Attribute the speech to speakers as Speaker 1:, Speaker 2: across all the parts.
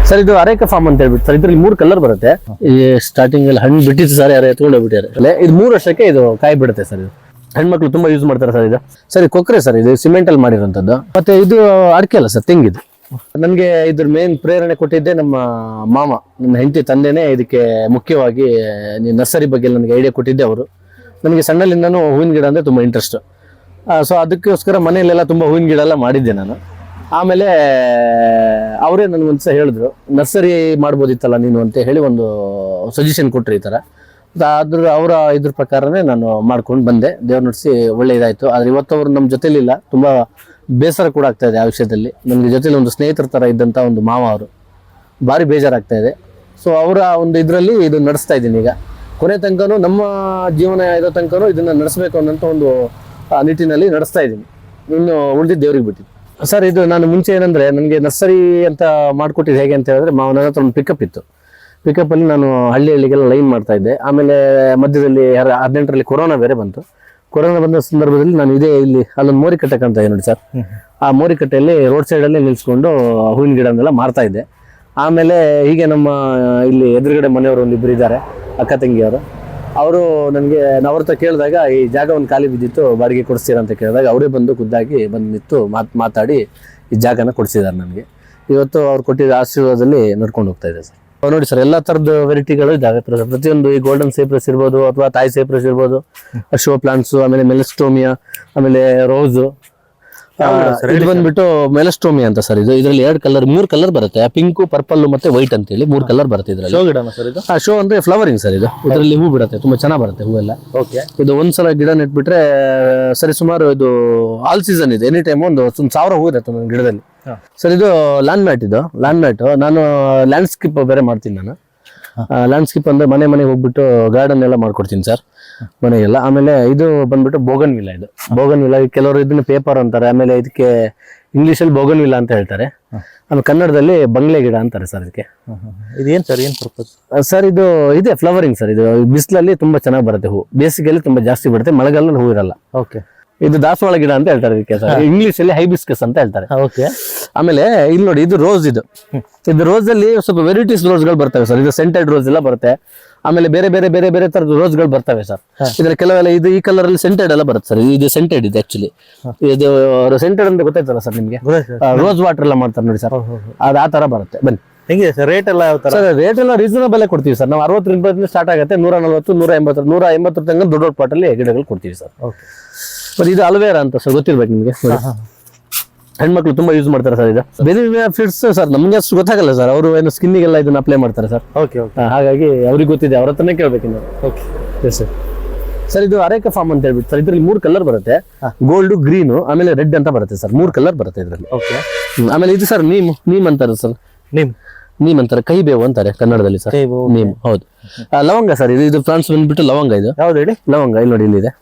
Speaker 1: Sir ಇದು ಅರೇಕ form ಅಂತ ಹೇಳ್ಬಿಟ್ಟು ಸರ್ ಇದ್ರಲ್ಲಿ 3 ಕಲರ್ ಬರುತ್ತೆ. ಈ ಸ್ಟಾರ್ಟಿಂಗ್ ಅಲ್ಲಿ ಹಣ್ಣು ಬಿಟ್ಟಿತ್ತು ಸರ್, ಯಾರು ಎತ್ಕೊಂಡು ಹೋಗ್ಬಿಟ್ಟಿದ್ದಾರೆ. ಇದು 3 ವರ್ಷಕ್ಕೆ ಇದು ಕಾಯಿ ಬಿಡುತ್ತೆ ಸರ್. ಇದು ಹೆಣ್ಮಕ್ಳು ತುಂಬಾ ಯೂಸ್ ಮಾಡ್ತಾರೆ ಸರ್. ಇದು ಸರ್ ಇದು ಕೊಕ್ರೆ ಸರ್, ಇದು ಸಿಮೆಂಟ್ ಅಲ್ಲಿ ಮಾಡಿರುವಂತದ್ದು. ಮತ್ತೆ ಇದು ಅಡಿಕೆ ಅಲ್ಲ ಸರ್, ತೆಂಗಿದು. ನನ್ಗೆ ಇದ್ರ ಮೇನ್ ಪ್ರೇರಣೆ ಕೊಟ್ಟಿದ್ದೆ ನಮ್ಮ ಮಾಮ, ನನ್ನ ಹೆಂಡತಿ ತಂದೆನೇ ಇದಕ್ಕೆ ಮುಖ್ಯವಾಗಿ ನರ್ಸರಿ ಬಗ್ಗೆ ನನಗೆ ಐಡಿಯಾ ಕೊಟ್ಟಿದ್ದೆ ಅವರು. ನನಗೆ ಸಣ್ಣಲ್ಲಿಂದನೂ ಹೂವಿನ ಗಿಡ ಅಂದ್ರೆ ತುಂಬಾ ಇಂಟ್ರೆಸ್ಟ್. ಸೊ ಅದಕ್ಕೋಸ್ಕರ ಮನೆಯಲ್ಲೆಲ್ಲ ತುಂಬಾ ಹೂವಿನ ಗಿಡ ಎಲ್ಲ ಮಾಡಿದ್ದೆ ನಾನು. ಆಮೇಲೆ ಅವರೇ ನನಗೊಂದ್ಸಲ ಹೇಳಿದ್ರು, ನರ್ಸರಿ ಮಾಡ್ಬೋದಿತ್ತಲ್ಲ ನೀನು ಅಂತ ಹೇಳಿ ಒಂದು ಸಜೆಷನ್ ಕೊಟ್ರು ಈ ತರ. ಅವರ ಇದ್ರ ಪ್ರಕಾರನೇ ನಾನು ಮಾಡ್ಕೊಂಡು ಬಂದೆ. ದೇವ್ರ ನಡೆಸಿ ಒಳ್ಳೆ ಇದಾಯ್ತು. ಆದ್ರೆ ಇವತ್ತು ಅವರು ನಮ್ಮ ಜೊತೆಲಿಲ್ಲ, ತುಂಬಾ ಬೇಸರ ಕೂಡ ಆಗ್ತಾ ಇದೆ ಆ ವಿಷಯದಲ್ಲಿ. ನನಗೆ ಜೊತೆಲಿ ಒಂದು ಸ್ನೇಹಿತರ ತರ ಇದ್ದಂತ ಒಂದು ಮಾವ, ಅವರು ಭಾರಿ ಬೇಜಾರಾಗ್ತಾ ಇದೆ. ಸೊ ಅವರ ಒಂದು ಇದ್ರಲ್ಲಿ ಇದು ನಡೆಸ್ತಾ ಇದ್ದೀನಿ ಈಗ. ಕೊನೆ ತನಕನೂ ನಮ್ಮ ಜೀವನ ಇರೋ ತನಕನೂ ಇದನ್ನ ನಡೆಸಬೇಕು ಅನ್ನೋಂಥ ಒಂದು ನಿಟ್ಟಿನಲ್ಲಿ ನಡೆಸ್ತಾ ಇದ್ದೀನಿ. ಇನ್ನು ಉಳಿದಿದ್ದು ದೇವ್ರಿಗೆ ಬಿಟ್ಟಿದ್ದು ಸರ್. ಇದು ನಾನು ಮುಂಚೆ ಏನಂದ್ರೆ ನನಗೆ ನರ್ಸರಿ ಅಂತ ಮಾಡ್ಕೊಟ್ಟಿದ್ದು ಹೇಗೆ ಅಂತ ಹೇಳಿದ್ರೆ, ನನ್ನ ಹತ್ರ ಒಂದು ಪಿಕಪ್ ಇತ್ತು. ಪಿಕಪ್ ಅಲ್ಲಿ ನಾನು ಹಳ್ಳಿಗೆಲ್ಲ ಲೈನ್ ಮಾಡ್ತಾ ಇದ್ದೆ. ಆಮೇಲೆ ಮಧ್ಯದಲ್ಲಿ 2018ರಲ್ಲಿ ಕೊರೋನಾ ಬೇರೆ ಬಂತು. ಕೊರೋನಾ ಬಂದ ಸಂದರ್ಭದಲ್ಲಿ ನಾನು ಇದೇ ಇಲ್ಲಿ ಅಲ್ಲೊಂದು ಮೋರಿಕಟ್ಟೆ ಕಾಣ್ತಾ ಇದೆ ನೋಡಿ ಸರ್, ಆ ಮೋರಿಕಟ್ಟೆಯಲ್ಲಿ ರೋಡ್ ಸೈಡ್ ಅಲ್ಲಿ ನಿಲ್ಸ್ಕೊಂಡು ಹೂವಿನ ಗಿಡನೆಲ್ಲ ಮಾರ್ತಾ ಇದ್ದೆ. ಆಮೇಲೆ ಹೀಗೆ ನಮ್ಮ ಇಲ್ಲಿ ಎದುರುಗಡೆ ಮನೆಯವರು ಒಂದಿಬ್ರು ಇದ್ದಾರೆ, ಅಕ್ಕ ತಂಗಿಯವರು. ಅವರು ನನಗೆ ಅವ್ರ ಹತ್ರ ಕೇಳಿದಾಗ ಈ ಜಾಗ ಒಂದು ಖಾಲಿ ಬಿದ್ದಿತ್ತು, ಬಾಡಿಗೆ ಕೊಡಿಸ್ತೀರಾ ಅಂತ ಕೇಳಿದಾಗ ಅವರೇ ಬಂದು ಖುದ್ದಾಗಿ ಬಂದು ನಿಂತು ಮಾತಾಡಿ ಈ ಜಾಗನ ಕೊಡಿಸಿದ್ದಾರೆ ನನಗೆ. ಇವತ್ತು ಅವ್ರು ಕೊಟ್ಟಿದ್ದ ಆಶೀರ್ವಾದದಲ್ಲಿ ನಡ್ಕೊಂಡು ಹೋಗ್ತಾ ಇದೆ ಸರ್. ನೋಡಿ ಸರ್, ಎಲ್ಲಾ ತರದ ವೆರೈಟಿಗಳು ಇದಾವೆ. ಪ್ರತಿಯೊಂದು ಈ ಗೋಲ್ಡನ್ ಸೈಪ್ರಸ್ ಇರ್ಬೋದು, ಅಥವಾ ತಾಯಿ ಸೈಪ್ರಸ್ ಇರ್ಬೋದು, ಶೋ ಪ್ಲಾಂಟ್ಸ್, ಆಮೇಲೆ ಮೆಲಸ್ಟೋಮಿಯಾ, ಆಮೇಲೆ ರೋಸ್. ಇದು ಬಂದ್ಬಿಟ್ಟು ಮೆಲಸ್ಟೋಮಿಯಾ ಅಂತ ಸರ್. ಇದು ಇದರಲ್ಲಿ 3 ಕಲರ್ ಬರುತ್ತೆ, ಪಿಂಕ್, ಪರ್ಪಲ್ ಮತ್ತೆ ವೈಟ್ ಅಂತ ಹೇಳಿ 3 ಕಲರ್ ಬರುತ್ತೆ ಇದರಲ್ಲಿ. ಶೋ ಅಂದ್ರೆ ಫ್ಲವರಿಂಗ್ ಸರ್. ಇದು ಇದರಲ್ಲಿ ಹೂ ಬಿಡುತ್ತೆ, ತುಂಬಾ ಚೆನ್ನಾಗಿ ಬರುತ್ತೆ ಹೂವೆಲ್ಲ. ಇದು ಒಂದ್ಸಲ ಗಿಡ ನೆಟ್ಬಿಟ್ರೆ ಸರಿ ಸುಮಾರು ಇದು ಆಲ್ ಸೀಸನ್ ಇದೆ. ಎನಿ ಟೈಮ್ ಒಂದು 1000 ಹೂ ಇರುತ್ತೆ ನನ್ನ ಗಿಡದಲ್ಲಿ ಸರ್. ಇದು ಲ್ಯಾಂಡ್ ಮ್ಯಾಟ್. ಇದು ಲ್ಯಾಂಡ್ ಮ್ಯಾಟ್ ನಾನು ಲ್ಯಾಂಡ್ಸ್ಕೇಪ್ ಬೇರೆ ಮಾಡ್ತೀನಿ. ನಾನು ಲ್ಯಾಂಡ್ಸ್ಕೇಪ್ ಅಂದ್ರೆ ಮನೆಗೆ ಹೋಗ್ಬಿಟ್ಟು ಗಾರ್ಡನ್ ಎಲ್ಲ ಮಾಡ್ಕೊಡ್ತೀನಿ ಸರ್ ಮನೆಗೆಲ್ಲ. ಆಮೇಲೆ ಇದು ಬಂದ್ಬಿಟ್ಟು ಬೋಗನ್ ವಿಲ್ಲ. ಇದು ಬೋಗನ್ ವಿಲ್ಲ, ಕೆಲವರು ಇದನ್ನ ಪೇಪರ್ ಅಂತಾರೆ. ಆಮೇಲೆ ಇದಕ್ಕೆ ಇಂಗ್ಲಿಷ್ ಅಲ್ಲಿ ಬೋಗನ್ ವಿಲ್ಲ ಅಂತ ಹೇಳ್ತಾರೆ, ಆಮೇಲೆ ಕನ್ನಡದಲ್ಲಿ ಬಂಗ್ಲೆ ಗಿಡ ಅಂತಾರೆ ಸರ್ ಇದಕ್ಕೆ.
Speaker 2: ಇದೇನ್ ಸರ್, ಏನ್ ಪರ್ಪಸ್
Speaker 1: ಸರ್? ಇದು ಇದೆ ಫ್ಲವರಿಂಗ್ ಸರ್. ಇದು ಬಿಸಿಲಲ್ಲಿ ತುಂಬಾ ಚೆನ್ನಾಗಿ ಬರುತ್ತೆ ಹೂ, ಬೇಸಿಗೆಯಲ್ಲಿ ತುಂಬಾ ಜಾಸ್ತಿ ಬರುತ್ತೆ, ಮಳೆಗಾಲದಲ್ಲಿ ಹೂ ಇರಲ್ಲ. ಇದು ದಾಸವಾಳ ಗಿಡ ಅಂತ ಹೇಳ್ತಾರೆ ಇದಕ್ಕೆ ಸರ್. ಇಂಗ್ಲಿಷ್ ಅಲ್ಲಿ ಹೈಬಿಸ್ಕಸ್ ಅಂತ ಹೇಳ್ತಾರೆ. ಆಮೇಲೆ ಇಲ್ಲಿ ನೋಡಿ, ಇದು ರೋಸ್. ಇದು ರೋಸ್ ಅಲ್ಲಿ ಸ್ವಲ್ಪ ವೆರೈಟೀಸ್ ರೋಸ್ ಗಳು ಬರ್ತವೆ ಸರ್. ಇದು ಸೆಂಟೆಡ್ ರೋಸ್ ಎಲ್ಲ ಬರುತ್ತೆ. ಆಮೇಲೆ ಬೇರೆ ಬೇರೆ ಬೇರೆ ಬೇರೆ ತರದ ರೋಸ್ ಗಳು ಬರ್ತವೆ ಸರ್. ಇದ್ರ ಕೆಲವೆಲ್ಲ ಇದು ಈ ಕಲರ್ ಅಲ್ಲಿ ಸೆಂಟೆಡ್ ಎಲ್ಲ ಬರುತ್ತೆ ಸರ್. ಇದು ಸೆಂಟೆಡ್ ಇದೆ ಆಕ್ಚುಲಿ. ಇದು ಸೆಂಟೆಡ್ ಅಂತ ಗೊತ್ತಾಯ್ತಲ್ಲ ಸರ್ ನಿಮ್ಗೆ? ರೋಸ್ ವಾಟರ್ ಎಲ್ಲ ಮಾಡ್ತಾರೆ ನೋಡಿ ಸರ್, ಅದು ಆ ತರ ಬರುತ್ತೆ. ಬನ್ನಿ.
Speaker 2: ಹೆಂಗಿದೆ ಸರ್ ರೇಟ್ ಎಲ್ಲ? ಯಾವ ತರ
Speaker 1: ಸರ್? ರೇಟ್ ಎಲ್ಲ ರೀಸನಬಲ್ ಕೊಡ್ತೀವಿ ಸರ್. ನಾವು 60 ಸ್ಟಾರ್ಟ್ ಆಗುತ್ತೆ, 140, 180 ತನಕ ದೊಡ್ಡ ಪಾಟ್ ಅಲ್ಲಿ ಗಿಡಗಳು ಕೊಡ್ತೀವಿ ಸರ್. ಮತ್ತೆ ಇದು ಅಲ್ವೇರಾ ಅಂತ ಸರ್, ಗೊತ್ತಿರ್ಬೇಕು ನಿಮ್ಗೆ. ಹೆಣ್ಮಕ್ಳು ತುಂಬಾ ಯೂಸ್ ಮಾಡ್ತಾರೆ ಸರ್. ಇದು ಬೇರೆ ಫಿಟ್ಸ್ ಸರ್, ನಮ್ಗೆ ಅಷ್ಟು ಗೊತ್ತಾಗಲ್ಲ ಸರ್. ಅವರು ಏನು ಸ್ಕಿನ್ನಿಗೆಲ್ಲ ಇದನ್ನ ಅಪ್ಲೈ ಮಾಡ್ತಾರೆ ಸರ್. ಹಾಗಾಗಿ ಅವ್ರಿಗೆ ಗೊತ್ತಿದೆ, ಅವ್ರ ಹತ್ರನೇ ಕೇಳ್ಬೇಕು ನೀವು. ಸರ್ ಇದು ಅರೇಕ ಫಾರ್ಮ್ ಅಂತ ಹೇಳ್ಬಿಟ್ಟು ಸರ್, ಇದ್ರಲ್ಲಿ 3 ಕಲರ್ ಬರುತ್ತೆ, ಗೋಲ್ಡ್, ಗ್ರೀನ್, ಆಮೇಲೆ ರೆಡ್ ಅಂತ ಬರುತ್ತೆ ಸರ್. 3 ಕಲರ್ ಬರುತ್ತೆ ಇದ್ರಲ್ಲಿ. ಆಮೇಲೆ ಇದು ಸರ್ ನೀಮ್ ಅಂತಾರೆ ಸರ್. ನೀಮ್ ಅಂತಾರೆ, ಕೈ ಬೇವು ಅಂತಾರೆ ಕನ್ನಡದಲ್ಲಿ ಸರ್. ನೀಮ್, ಹೌದು. ಲವಂಗ ಸರ್. ಇದು ಪ್ಲಾಂಟ್ಸ್ ಬಂದ್ಬಿಟ್ಟು ಲವಂಗ. ಇದು ಯಾವ್ದು ಹೇಳಿ? ಲವಂಗ. ಇಲ್ಲಿ ನೋಡಿ, ಇಲ್ಲಿದೆ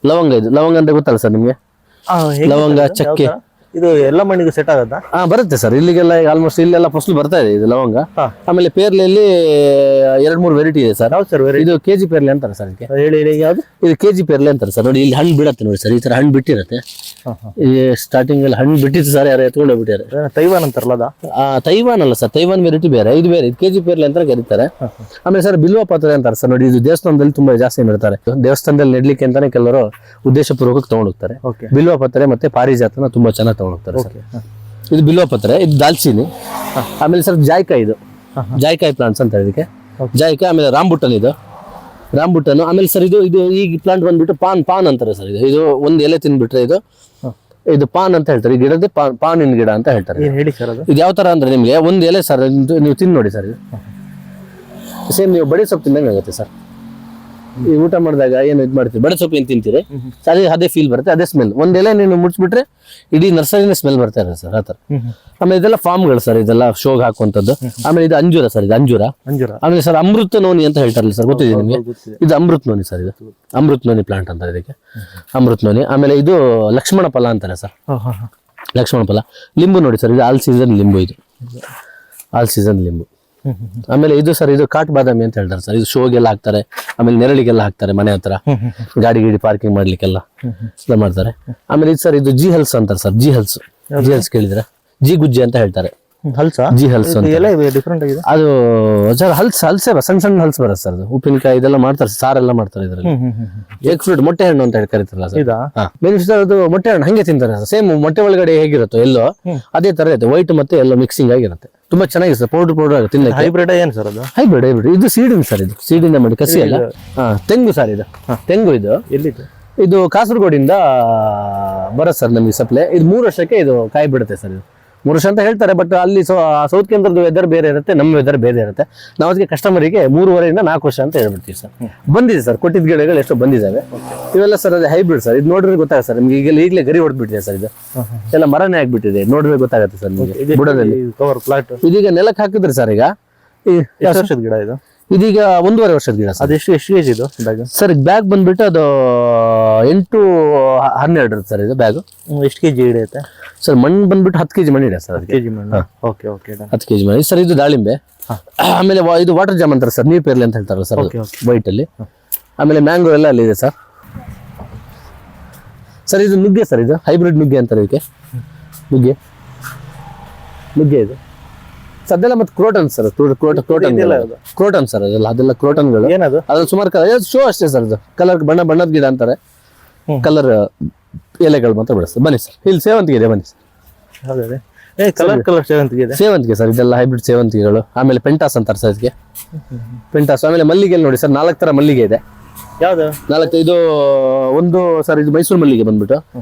Speaker 1: ಲವಂಗ. ಇದು ಲವಂಗ ಅಂತ ಗೊತ್ತಲ್ಲ ಸರ್ ನಿಮ್ಗೆ? ಲವಂಗ, ಚಕ್ಕೆ.
Speaker 2: ಇದು ಎಲ್ಲ ಮಣ್ಣಿಗೂ ಸೆಟ್ ಆಗತ್ತಾ?
Speaker 1: ಬರುತ್ತೆ ಸರ್. ಇಲ್ಲಿಗೆಲ್ಲ ಆಲ್ಮೋಸ್ಟ್ ಇಲ್ಲೆಲ್ಲ ಫಸಲು ಬರ್ತಾ ಇದೆ ಇದು ಲವಂಗ. ಆಮೇಲೆ ಪೇರ್ಲೆಯಲ್ಲಿ 2-3 ವೆರೈಟಿ ಇದೆ ಸರ್. ಇದು ಕೆಜಿ ಪೇರ್ಲೆ ಅಂತಾರೆ ಸರ್ ಇದಕ್ಕೆ.
Speaker 2: ಹೇಳಿ ಯಾವ್ದು?
Speaker 1: ಇದು ಕೆಜಿ ಪೇರ್ಲೆ ಅಂತಾರೆ ಸರ್. ನೋಡಿ, ಇಲ್ಲಿ ಹಣ್ಣು ಬಿಡತ್ತೆ ನೋಡಿ ಸರ್, ಈ ತರ ಹಣ್ಣು ಬಿಟ್ಟಿರತ್ತೆ. ಈ ಸ್ಟಾರ್ಟಿಂಗ್ ಅಲ್ಲಿ ಹಣ್ಣು ಬಿಟ್ಟಿತ್ತು ಸರ್, ಯಾರು ಎತ್ಕೊಂಡು ಹೋಗ್ಬಿಟ್ಟಾರೆ.
Speaker 2: ತೈವಾನ್ ಅಂತಾರಲ್ಲ?
Speaker 1: ತೈವಾನ್ ಅಲ್ಲ ಸರ್, ತೈವಾನ್ ವೆರೈಟಿ ಬೇರೆ, ಇದು ಬೇರೆ. ಇದು ಕೆಜಿ ಪೇರ್ಲೆ ಅಂತ ಕರೀತಾರೆ. ಆಮೇಲೆ ಸರ್ ಬಿಲ್ವ ಪತ್ರೆ ಅಂತಾರೆ ಸರ್. ನೋಡಿ, ಇದು ದೇವಸ್ಥಾನದಲ್ಲಿ ತುಂಬಾ ಜಾಸ್ತಿ ನೆಡ್ತಾರೆ. ದೇವಸ್ಥಾನದಲ್ಲಿ ನೆಡ್ಲಿಕ್ಕೆ ಅಂತಾನೆ ಕೆಲವರು ಉದ್ದೇಶ ಪೂರ್ವಕ ತಗೊಂಡು ಹೋಗ್ತಾರೆ. ಬಿಲ್ವ ಪತ್ರೆ ಮತ್ತೆ ಪಾರಿಜಾತನ ತುಂಬಾ ಚೆನ್ನಾಗಿ ತಗೊಂಡು ಹೋಗ್ತಾರೆ ಸರ್. ಇದು ಬಿಲ್ವ ಪತ್ರೆ, ಇದು ದಾಲ್ಚಿನಿ. ಆಮೇಲೆ ಸರ್ ಜಾಯ್ಕಾಯಿ. ಇದು ಜಾಯ್ಕಾಯಿ ಪ್ಲಾಂಟ್ಸ್ ಅಂತ ಇದಕ್ಕೆ. ಜಾಯ್ಕಾಯಿ. ಆಮೇಲೆ ರಾಂಬುಟನ್. ಇದು ರಾಂಬುಟನ್. ಆಮೇಲೆ ಸರ್ ಇದು ಈ ಪ್ಲಾಂಟ್ ಬಂದ್ಬಿಟ್ಟು ಪಾನ್ ಅಂತಾರೆ ಸರ್. ಇದು ಒಂದು ಎಲೆ ತಿನ್ಬಿಟ್ರೆ ಇದು ಪಾನ್ ಅಂತ ಹೇಳ್ತಾರೆ. ಈ ಗಿಡದ ಪಾನಿನ ಗಿಡ ಅಂತ ಹೇಳ್ತಾರೆ.
Speaker 2: ಹೇಳಿ ಸರ್,
Speaker 1: ಇದು ಯಾವ ತರ ಅಂದ್ರೆ ನಿಮ್ಗೆ ಒಂದು ಎಲೆ ಸರ್, ನೀವು ತಿನ್ ನೋಡಿ ಸರ್. ಇದು ಸೇಮ್ ನೀವು ಬಡಿ ಸೊಪ್ಪು ತಿಂದಂಗೆ ಆಗುತ್ತೆ ಸರ್. ಈ ಊಟ ಮಾಡಿದಾಗ ಏನು ಇದು ಮಾಡ್ತೀವಿ, ಬಡೆ ಸೊಪ್ಪು ಏನ್ ತಿಂತೀರಿ ಅದೇ ಫೀಲ್ ಬರುತ್ತೆ, ಅದೇ ಸ್ಮೆಲ್. ಒಂದ್ ಎಲೆ ನೀನು ಮುಚ್ಚಿಬಿಟ್ರೆ ಇಡೀ ನರ್ಸರಿನ ಸ್ಮೆಲ್ ಬರ್ತಾ ಇರುತ್ತೆ ಸರ್, ಆ ತರ. ಆಮೇಲೆ ಇದೆಲ್ಲ ಫಾರ್ಮ್ಗಳು ಸರ್, ಇದೆಲ್ಲ ಶೋಗ್ ಹಾಕುವಂಥದ್ದು. ಆಮೇಲೆ ಇದು ಅಂಜೂರ ಸರ್. ಇದು ಅಂಜೂರ. ಆಮೇಲೆ ಸರ್ ಅಮೃತ ನೋನಿ ಅಂತ ಹೇಳ್ತಾರಲ್ಲ ಸರ್, ಗೊತ್ತಿದೆ ನಿಮಗೆ? ಇದು ಅಮೃತ ನೋನಿ ಸರ್. ಇದು ಅಮೃತ ನೋನಿ ಪ್ಲಾಂಟ್ ಅಂತಾರೆ ಇದಕ್ಕೆ, ಅಮೃತ ನೋನಿ. ಆಮೇಲೆ ಇದು ಲಕ್ಷ್ಮಣ ಫಲ ಅಂತಾರೆ ಸರ್. ಲಕ್ಷ್ಮಣ ಫಲ. ಲಿಂಬು ನೋಡಿ ಸರ್, ಇದು ಆಲ್ ಸೀಸನ್ ಲಿಂಬು. ಇದು ಆಲ್ ಸೀಸನ್ ಲಿಂಬು. ಆಮೇಲೆ ಇದು ಸರ್, ಇದು ಕಾಟ್ ಬಾದಾಮಿ ಅಂತ ಹೇಳ್ತಾರೆ ಸರ್. ಇದು ಶೋಗೆಲ್ಲ ಹಾಕ್ತಾರೆ, ಆಮೇಲೆ ನೆರಳಿಗೆಲ್ಲ ಹಾಕ್ತಾರೆ, ಮನೆ ಹತ್ರ ಗಾಡಿ ಪಾರ್ಕಿಂಗ್ ಮಾಡ್ಲಿಕ್ಕೆಲ್ಲ ಮಾಡ್ತಾರೆ. ಆಮೇಲೆ ಇದು ಸರ್, ಇದು ಜಿ ಹೆಲ್ಸ್ ಅಂತಾರೆ ಸರ್. ಜಿ ಹೆಲ್ಸ್ ಕೇಳಿದ್ರೆ ಜಿ ಗುಜ್ಜೆ ಅಂತ ಹೇಳ್ತಾರೆ.
Speaker 2: ಹಲ್ಸಾ
Speaker 1: ಜಿ ಹಲ್ಸ್ ಅಂತ.
Speaker 2: ಎಲ್ಲ ಡಿಫ್ರೆಂಟ್ ಆಗಿದೆ.
Speaker 1: ಅದು ಸರ್ ಹಲ್ಸೆ ಸಣ್ಣ ಸಣ್ಣ ಹಲ್ಸ್ ಬರುತ್ತೆ ಸರ್. ಅದು ಉಪ್ಪಿನಕಾಯಿ ಇದೆಲ್ಲ ಮಾಡ್ತಾರೆ, ಸಾರೆಲ್ಲ ಮಾಡ್ತಾರೆ ಇದರಲ್ಲಿ. ಏಕ್ ಫ್ರೂಟ್, ಮೊಟ್ಟೆ ಹಣ್ಣು ಅಂತ ಹೇಳಿ ಕರೀತಾರಲ್ಲ ಸರ್.
Speaker 2: ಇದಾ
Speaker 1: ಬೆನಿಫಿಟ್ಸ್ ಅದು ಮೊಟ್ಟೆ ಹಣ್ಣು ಹಂಗೆ ತಿಂತಾರೆ ಸರ್. ಸೇಮ್ ಮೊಟ್ಟೆ ಒಳಗಡೆ ಹೇಗಿರುತ್ತೋ ಎಲ್ಲೋ ಅದೇ ತರ ಇರುತ್ತೆ, ವೈಟ್ ಮತ್ತೆ ಎಲ್ಲೋ ಮಿಕ್ಸಿಂಗ್ ಆಗಿರುತ್ತೆ. ತುಂಬಾ ಚೆನ್ನಾಗಿದೆ ಸರ್. ಪೌಡರ್ ಆಗುತ್ತೆ ತಿನ್ನಕ್ಕೆ.
Speaker 2: ಹೈಬ್ರಿಡ್ ಏನ್ ಸರ್ ಅದು?
Speaker 1: ಹೈಬ್ರಿಡ್ ಇದು ಸೀಡಿಂಗ್ ಸರ್. ಇದು ಸೀಡಿಂದ ಮಾಡಿ ಕಸಿ ಅಲ್ಲ. ತೆಂಗು ಸರ್. ಇದು ತೆಂಗು. ಇದು
Speaker 2: ಎಲ್ಲಿದೆ?
Speaker 1: ಇದು ಕಾಸರಗೋಡಿಂದ ಬರುತ್ತೆ ಸರ್ ನಮಗೆ ಸಪ್ಲೈ. ಇದು 3 ವರ್ಷಕ್ಕೆ ಇದು ಕಾಯಿ ಬಿಡುತ್ತೆ ಸರ್. ಇದು 3 ವರ್ಷ ಅಂತ ಹೇಳ್ತಾರೆ, ಬಟ್ ಅಲ್ಲಿ ಸೌತ್ ಕೇಂದ್ರದ ವೆದರ್ ಬೇರೆ ಇರುತ್ತೆ, ನಮ್ಮ ವೆದರ್ ಬೇರೆ ಇರುತ್ತೆ. ನಾವು ಅದಕ್ಕೆ ಕಸ್ಟಮರಿಗೆ 3.5 4 ವರ್ಷ ಅಂತ ಹೇಳ್ಬಿಡ್ತೀವಿ ಸರ್. ಬಂದಿದೆ ಸರ್, ಕೊಟ್ಟಿದ್ದ ಗಿಡಗಳು ಎಷ್ಟೋ ಬಂದಿದ್ದಾವೆ. ಇವೆಲ್ಲ ಸರ್ ಅದೇ ಹೈಬ್ರಿಡ್ ಸರ್. ಇದು ನೋಡಿದ್ರೆ ಗೊತ್ತಾಗುತ್ತೆ ಸರ್ ನಿಮ್ಗೆ. ಈಗಲೇ ಗರಿ ಹೊಡೆದ್ಬಿಟ್ಟಿದೆ ಸರ್. ಇದು ಎಲ್ಲ ಮರನೇ ಆಗ್ಬಿಟ್ಟಿದೆ, ನೋಡಿದ್ರೆ ಗೊತ್ತಾಗುತ್ತೆ ಸರ್ ನಿಮಗೆ ಬುಡದಲ್ಲಿ.
Speaker 2: ಕವರ್ ಪ್ಲಾಟ್
Speaker 1: ಇದೀಗ ನೆಲಕ್ಕೆ ಹಾಕಿದ್ರೆ ಸರ್, ಈಗ
Speaker 2: ಎಷ್ಟು ವರ್ಷದ ಗಿಡ ಇದು?
Speaker 1: ಇದೀಗ 1.5 ವರ್ಷದ ಗಿಡ ಸರ್.
Speaker 2: ಅದೆಷ್ಟು ಕೆಜಿ ಇದು ಬ್ಯಾಗ್?
Speaker 1: ಸರ್ ಬ್ಯಾಗ್ ಬಂದ್ಬಿಟ್ಟು ಅದು 8-12 ಇರುತ್ತೆ ಸರ್. ಇದು ಬ್ಯಾಗ್
Speaker 2: ಎಷ್ಟು ಕೆಜಿ ಹಿಡಿಯುತ್ತೆ
Speaker 1: ಸರ್? ಮಣ್ಣು ಬಂದ್ಬಿಟ್ಟು 10 kg ಮಣ್ಣು ಇದೆ ಸರ್. ಅದಕ್ಕೆ
Speaker 2: ಕೆಜಿ ಮಣ್ಣು. ಓಕೆ ಓಕೆ
Speaker 1: 10 kg ಮಣ್ಣು ಸರ್. ಇದು ದಾಳಿಂಬೆ. ಆಮೇಲೆ ಇದು ವಾಟರ್ ಜಾಮ್ ಅಂತಾರೆ ಸರ್, ನೀರ್ ಪೇರ್ಲೆ ಅಂತ ಹೇಳ್ತಾರಲ್ಲ ಸರ್, ವೈಟ್ ಅಲ್ಲಿ. ಆಮೇಲೆ ಮ್ಯಾಂಗೋ ಎಲ್ಲ ಅಲ್ಲಿ ಇದೆ ಸರ್. ಸರ್ ಇದು ನುಗ್ಗೆ ಸರ್. ಇದು ಹೈಬ್ರಿಡ್ ನುಗ್ಗೆ ಅಂತಾರೆ ಇದಕ್ಕೆ. ನುಗ್ಗೆ ಇದು ಸದ್ದೆಲ್ಲ. ಮತ್ತೆ ಕ್ರೋಟನ್ ಸರ್. Croton sir. ಅದೆಲ್ಲ ಕ್ರೋಟನ್ಗಳು.
Speaker 2: ಏನದು?
Speaker 1: ಅದ್ರಲ್ಲಿ ಸುಮಾರು ಶೋ ಅಷ್ಟೇ ಸರ್. ಅದು ಕಲರ್ ಬಣ್ಣದ ಗಿಡ ಅಂತಾರೆ. ಕಲರ್ ಎಲೆಗಳು ಮಾತ್ರ ಬೆಳೆಸ್ತದೆ. ಬನ್ನಿ ಸರ್, ಇಲ್ಲಿ ಸೇವಂತಿಗೆ ಇದೆ, ಬನ್ನಿ ಸರ್.
Speaker 2: ಹೌದೇ? ಕಲರ್ ಸೇವಂತಿಗೆ ಇದೆ.
Speaker 1: ಸೇವಂತಿಗೆ ಸರ್. ಇದೆಲ್ಲ ಹೈಬ್ರಿಡ್ ಸೇವಂತಿಗೆಗಳು. ಆಮೇಲೆ ಪೆಂಟಾಸ್ ಅಂತಾರೆ ಸರ್ ಇದಕ್ಕೆ. ಪೆಂಟಾಸ್. ಆಮೇಲೆ ಮಲ್ಲಿಗೆ ನೋಡಿ ಸರ್, 4 ತರ ಮಲ್ಲಿಗೆ ಇದೆ.
Speaker 2: ಯಾವ್ದು?
Speaker 1: 4. ಇದು ಒಂದು ಸರ್, ಇದು ಮೈಸೂರು ಮಲ್ಲಿಗೆ ಬಂದ್ಬಿಟ್ಟು.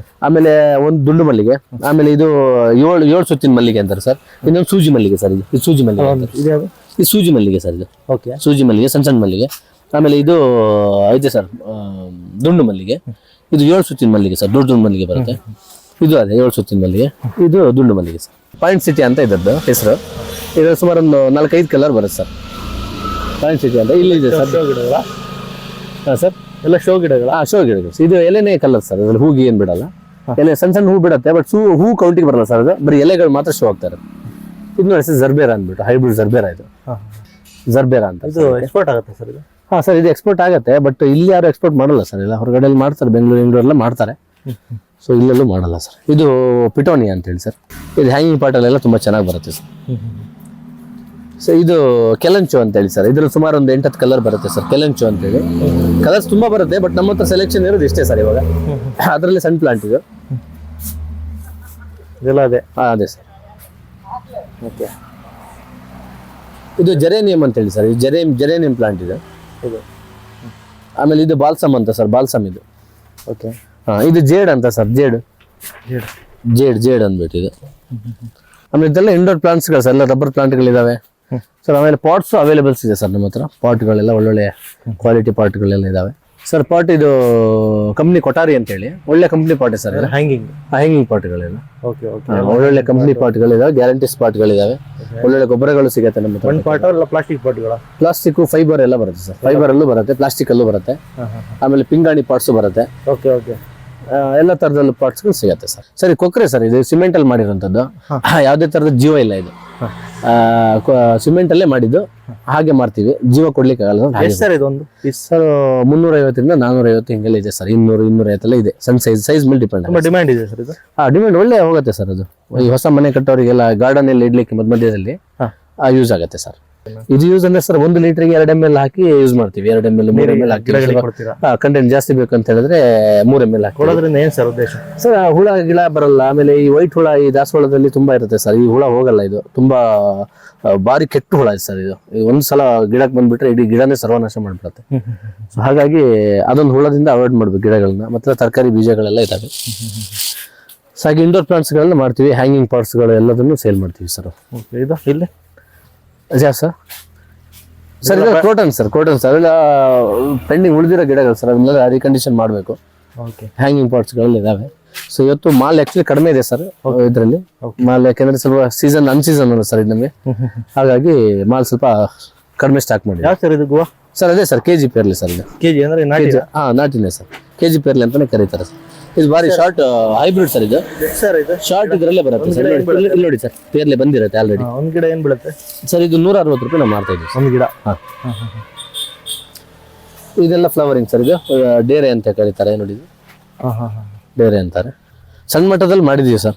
Speaker 1: ಆಮೇಲೆ ಒಂದು ದುಂಡು ಮಲ್ಲಿಗೆ. ಆಮೇಲೆ ಇದು 7 ಸುತ್ತಿನ ಮಲ್ಲಿಗೆ ಅಂತಾರೆ ಸರ್. ಇನ್ನೊಂದು ಸೂಜಿ ಮಲ್ಲಿಗೆ ಸರ್. ಇದು ಸೂಜಿ ಮಲ್ಲಿಗೆ. ಇದು ಸೂಜಿ ಮಲ್ಲಿಗೆ ಸರ್. ಇದು
Speaker 2: ಓಕೆ,
Speaker 1: ಸೂಜಿ ಮಲ್ಲಿಗೆ, ಸಣ್ಣ ಸಣ್ಣ ಮಲ್ಲಿಗೆ. ಆಮೇಲೆ ಇದು ಇದೆ ಸರ್ ದುಂಡು ಮಲ್ಲಿಗೆ. ಇದು 7 ಸುತ್ತಿನ ಮಲ್ಲಿಗೆ ಸರ್. ದೊಡ್ಡ ಮಲ್ಲಿಗೆ ಬರುತ್ತೆ. ಇದು ಅದೇ 7 ಸುತ್ತಿನ ಮಲ್ಲಿಗೆ. ಇದು ದುಂಡು ಮಲ್ಲಿಗೆ ಸರ್. ಪಾಯಿಂಟ್ ಸಿಟಿ ಅಂತ ಇದ್ದದ್ದು ಹೆಸರು. ಇದು ಸುಮಾರು ಒಂದು 4-5 ಕಲರ್ ಬರುತ್ತೆ ಸರ್. ಪಾಯಿಂಟ್ ಸಿಟಿ ಅಂತ ಇಲ್ಲಿದೆ ಸರ್. ಹಾಂ ಸರ್.
Speaker 2: ಎಲ್ಲ ಶೋ ಗಿಡಗಳ?
Speaker 1: ಶೋ ಗಿಡಗಳು. ಇದು ಎಲೆನೇ ಕಲರ್ ಸರ್. ಅದ್ರಲ್ಲಿ ಹೂಗಿ ಏನು ಬಿಡಲ್ಲ. ಎಲೆ ಸಣ್ಣ ಸಣ್ಣ ಹೂ ಬಿಡುತ್ತೆ, ಬಟ್ ಹೂ ಕೌಂಟಿಗೆ ಬರಲ್ಲ ಸರ್. ಅದು ಬರೀ ಎಲೆಗಳು ಮಾತ್ರ ಶೋ ಆಗ್ತಾರೆ. ಇದು ನೋಡಿ ಸರ್, ಜರ್ಬೇರಾ ಅಂದ್ಬಿಟ್ಟು ಹೈಬ್ರಿಡ್ ಜರ್ಬೇರಾ. ಇದು ಜರ್ಬೇರಾ ಅಂತ.
Speaker 2: ಇದು ಎಕ್ಸ್ಪೋರ್ಟ್ ಆಗುತ್ತೆ ಸರ್ ಇದು?
Speaker 1: ಹಾಂ ಸರ್, ಇದು ಎಕ್ಸ್ಪೋರ್ಟ್ ಆಗುತ್ತೆ, ಬಟ್ ಇಲ್ಲಿ ಯಾರು ಎಕ್ಸ್ಪೋರ್ಟ್ ಮಾಡಲ್ಲ ಸರ್. ಇಲ್ಲ ಹೊರಗಡೆಯಲ್ಲಿ ಮಾಡ್ತಾರೆ, ಬೆಂಗಳೂರೆಲ್ಲ ಮಾಡ್ತಾರೆ. ಸೊ ಇಲ್ಲೆಲ್ಲೂ ಮಾಡಲ್ಲ ಸರ್. ಇದು ಪಿಟೋನಿಯಾ ಅಂತೇಳಿ ಸರ್. ಇದು ಹ್ಯಾಂಗಿಂಗ್ ಪಾಟಲ್ಲೆಲ್ಲ ತುಂಬ ಚೆನ್ನಾಗಿ ಬರುತ್ತೆ ಸರ್. ಸೊ ಇದು ಕೆಲಂಚು ಅಂತೇಳಿ ಸರ್. ಇದ್ರಲ್ಲಿ ಸುಮಾರು ಒಂದು 8-10 ಕಲರ್ ಬರುತ್ತೆ ಸರ್. ಕೆಲಂಚು ಅಂತೇಳಿ ಕಲರ್ಸ್ ತುಂಬ ಬರುತ್ತೆ, ಬಟ್ ನಮ್ಮ ಹತ್ರ ಸೆಲೆಕ್ಷನ್ ಇರೋದು ಇಷ್ಟೇ ಸರ್ ಇವಾಗ. ಅದರಲ್ಲಿ ಸಣ್ಣ ಪ್ಲಾಂಟ್ ಇದು
Speaker 2: ಇದೆಲ್ಲ ಅದೇ?
Speaker 1: ಅದೇ ಸರ್.
Speaker 2: ಓಕೆ.
Speaker 1: ಇದು ಜೆರೇನಿಯಂ ಅಂತೇಳಿ ಸರ್. ಇದು ಜೆರೇನಿಯಂ ಪ್ಲಾಂಟ್ ಇದೆ ಇದು. ಆಮೇಲೆ ಇದು ಬಾಲ್ಸಮ್ ಅಂತ ಸರ್. ಬಾಲ್ಸಮ್ ಇದು.
Speaker 2: ಓಕೆ.
Speaker 1: ಇದು ಜೇಡ್ ಅಂತ ಸರ್. ಜೇಡ್ ಅಂದ್ಬಿಟ್ಟು ಇದು. ಆಮೇಲೆ ಇದೆಲ್ಲ ಇಂಡೋರ್ ಪ್ಲಾಂಟ್ಸ್ಗಳು ಸರ್. ಎಲ್ಲ ರಬ್ಬರ್ ಪ್ಲಾಂಟ್ಗಳಿದಾವೆ ಸರ್. ಆಮೇಲೆ ಪಾಟ್ಸ್ ಅವೈಲೇಬಲ್ಸ್ ಇದೆ ಸರ್ ನಮ್ಮ ಹತ್ರ. ಪಾಟ್ಗಳೆಲ್ಲ ಒಳ್ಳೊಳ್ಳೆ ಕ್ವಾಲಿಟಿ ಪಾಟ್ಗಳೆಲ್ಲ ಇದಾವೆ ಸರ್. ಪಾಟ್ ಇದು ಕಂಪ್ನಿ ಕೊಠಾರಿ ಅಂತೇಳಿ ಒಳ್ಳೆ ಕಂಪ್ನಿ ಪಾಟ್ ಸರ್. ಹ್ಯಾಂಗಿಂಗ್ ಪಾಟ್ಗಳೆಲ್ಲ.
Speaker 2: Okay okay.
Speaker 1: ಒಳ್ಳೊಳ್ಳೆ ಕಂಪ್ನಿ ಪಾಟ್ಗಳಿದಾವೆ, ಗ್ಯಾರಂಟಿ ಪಾಟ್ಗಳಿದಾವೆ. ಒಳ್ಳೊಳ್ಳೆ ಗೊಬ್ಬರಗಳು ಸಿಗುತ್ತೆ ನಮ್ಮ ಹತ್ರ.
Speaker 2: ಪಾಟ್ ಅಲ್ಲ ಪ್ಲಾಸ್ಟಿಕ್ ಪಾಟ್ಗಳ?
Speaker 1: ಪ್ಲಾಸ್ಟಿಕ್, ಫೈಬರ್ ಎಲ್ಲ ಬರುತ್ತೆ ಸರ್. ಫೈಬರ್ ಅಲ್ಲೂ ಬರುತ್ತೆ, ಪ್ಲಾಸ್ಟಿಕ್ ಅಲ್ಲೂ ಬರುತ್ತೆ. ಆಮೇಲೆ ಪಿಂಗಾಣಿ ಪಾಟ್ಸ್ ಬರುತ್ತೆ.
Speaker 2: Okay okay.
Speaker 1: ಎಲ್ಲ ತರದಲ್ಲಿ ಪಾರ್ಟ್ಸ್ಗಳು ಸಿಗುತ್ತೆ ಸರ್. ಸರಿ, ಕೊಕ್ರೆ ಸರ್. ಇದು ಸಿಮೆಂಟ್ ಅಲ್ಲಿ ಮಾಡಿರುವಂತದ್ದು. ಯಾವುದೇ ತರದ ಜೀವ ಇಲ್ಲ. ಇದು ಸಿಮೆಂಟ್ ಅಲ್ಲೇ ಮಾಡಿದ್ದು. ಹಾಗೆ ಮಾಡ್ತೀವಿ, ಜೀವ ಕೊಡ್ಲಿಕ್ಕೆ ಆಗಲ್ಲ
Speaker 2: ಸರ್. ಇದೊಂದು
Speaker 1: ಸರ್ 350 450 ಹಿಂಗೆಲ್ಲ ಇದೆ ಸರ್. 200 ಇದೆ. ಸಣ್ಣ ಸೈಜ್ ಮೇಲೆ ಡಿಪೆಂಡ್.
Speaker 2: ಡಿಮ್ಯಾಂಡ್ ಇದೆ ಸರ್ ಇದು?
Speaker 1: ಡಿಮ್ಯಾಂಡ್ ಒಳ್ಳೆ ಹೋಗುತ್ತೆ ಸರ್. ಅದು ಈ ಹೊಸ ಮನೆ ಕಟ್ಟೋರಿಗೆಲ್ಲ ಗಾರ್ಡನ್ ಅಲ್ಲಿ ಇಡ್ಲಿಕ್ಕೆ ಮಧ್ಯದಲ್ಲಿ ಯೂಸ್ ಆಗುತ್ತೆ ಸರ್. ಇದು ಯೂಸ್ ಅಂದ್ರೆ ಸರ್ 1 ಲೀಟರ್ಗೆ 2 ml ಹಾಕಿ ಯೂಸ್ ಮಾಡ್ತೀವಿ. 2 ml 3 ml ಹಾಕಿ. ಕಂಟೆಂಟ್ ಜಾಸ್ತಿ ಬೇಕು ಅಂತ ಹೇಳಿದ್ರೆ 3 ml ಹಾಕಿ.
Speaker 2: ಕೊಡೋದ್ರಿಂದ ಏನ್ ಸರ್ ಉದ್ದೇಶ?
Speaker 1: ಸರ್ ಹುಳ ಗಿಳ ಬರಲ್ಲ. ಆಮೇಲೆ ಈ ವೈಟ್ ಹುಳ ಈ ದಾಸವಾಳದಲ್ಲಿ ತುಂಬಾ ಇರುತ್ತೆ ಸರ್. ಈ ಹುಳ ಹೋಗಲ್ಲ. ಇದು ತುಂಬಾ ಭಾರಿ ಕೆಟ್ಟ ಹುಳ ಇದೆ ಸರ್. ಇದು ಒಂದ್ಸಲ ಗಿಡಕ್ಕೆ ಬಂದ್ಬಿಟ್ರೆ ಇಡೀ ಗಿಡನೇ ಸರ್ವನಾಶ ಮಾಡ್ಬಿಡುತ್ತೆ. ಸೊ ಹಾಗಾಗಿ ಅದೊಂದು ಹುಳದಿಂದ ಅವಾಯ್ಡ್ ಮಾಡ್ಬೇಕು ಗಿಡಗಳನ್ನ. ಮತ್ತೆ ತರಕಾರಿ ಬೀಜಗಳೆಲ್ಲ ಇದಾವೆ. ಸೊ ಹಾಗೆ ಇಂಡೋರ್ ಪ್ಲಾಂಟ್ಸ್ಗಳನ್ನ ಮಾಡ್ತೀವಿ. ಹ್ಯಾಂಗಿಂಗ್ ಪಾಟ್ಸ್ಗಳು ಎಲ್ಲದನ್ನು ಸೇಲ್ ಮಾಡ್ತೀವಿ ಸರ್.
Speaker 2: ಇದು ಇಲ್ಲಿ
Speaker 1: ಸರ್. ಸರ್ ಇದು ಕ್ರೋಟನ್ ಸರ್. ಅವೆಲ್ಲ ಪೆಂಡಿಂಗ್ ಉಳಿದಿರೋ ಗಿಡಗಳು ಸರ್. ಅದನ್ನೆಲ್ಲ ರೀಕಂಡೀಷನ್ ಮಾಡಬೇಕು. ಹ್ಯಾಂಗಿಂಗ್ ಪಾಟ್ಸ್ಗಳೆಲ್ಲ ಇದಾವೆ. ಸೊ ಇವತ್ತು ಮಾಲ್ ಆಕ್ಚುಲಿ ಕಡಿಮೆ ಇದೆ ಸರ್ ಇದರಲ್ಲಿ. ಮಾಲ್ ಯಾಕೆಂದ್ರೆ ಸ್ವಲ್ಪ ಅನ್ಸೀಸನ್ ಅಲ್ಲ ಸರ್ ಇದು ನಮಗೆ. ಹಾಗಾಗಿ ಮಾಲ್ ಸ್ವಲ್ಪ ಕಡಿಮೆ ಸ್ಟಾಕ್ ಮಾಡಿ.
Speaker 2: ಯಾವ ಸರ್ ಇದು? ಗೋವಾ
Speaker 1: ಸರ್. ಅದೇ ಸರ್, ಕೆಜಿ ಪೇರ್ಲಿ ಸರ್. ಇದು
Speaker 2: ಕೆಜಿ ಅಂದ್ರೆ
Speaker 1: ನಾಟಿನೇ ಸರ್. ಕೆಜಿ ಪೇರ್ಲಿ ಅಂತಾನೆ ಕರೀತಾರೆ ಸರ್. ಇದು ಬಾರಿ ಶಾರ್ಟ್ ಹೈಬ್ರಿಡ್ ಸರ್. ಇದು ಶಾರ್ಟ್ ಇದ್ರಲ್ಲೇ ಬರುತ್ತೆ ಸರ್. ಇಲ್ಲಿ ನೋಡಿ ಸರ್, ಪೇರ್ಲೆ ಬಂದಿರುತ್ತೆ ಆಲ್ರೆಡಿ.
Speaker 2: ಒಂದ್ ಗಿಡ ಏನ್ ಬೀಳುತ್ತೆ
Speaker 1: ಸರ್? ಇದು 160 ರೂಪಾಯಿ ನಾವು ಮಾಡ್ತಾ ಇದ್ದೀವಿ
Speaker 2: ಒಂದು ಗಿಡ.
Speaker 1: ಇದೆಲ್ಲ ಫ್ಲವರಿಂಗ್ ಸರ್. ಇದು ಡೇರೆ ಅಂತ ಕರೀತಾರೆ ನೋಡಿ. ಡೇರೆ ಅಂತಾರೆ. ಸಣ್ಣ ಮಟ್ಟದಲ್ಲಿ ಮಾಡಿದೀವಿ ಸರ್.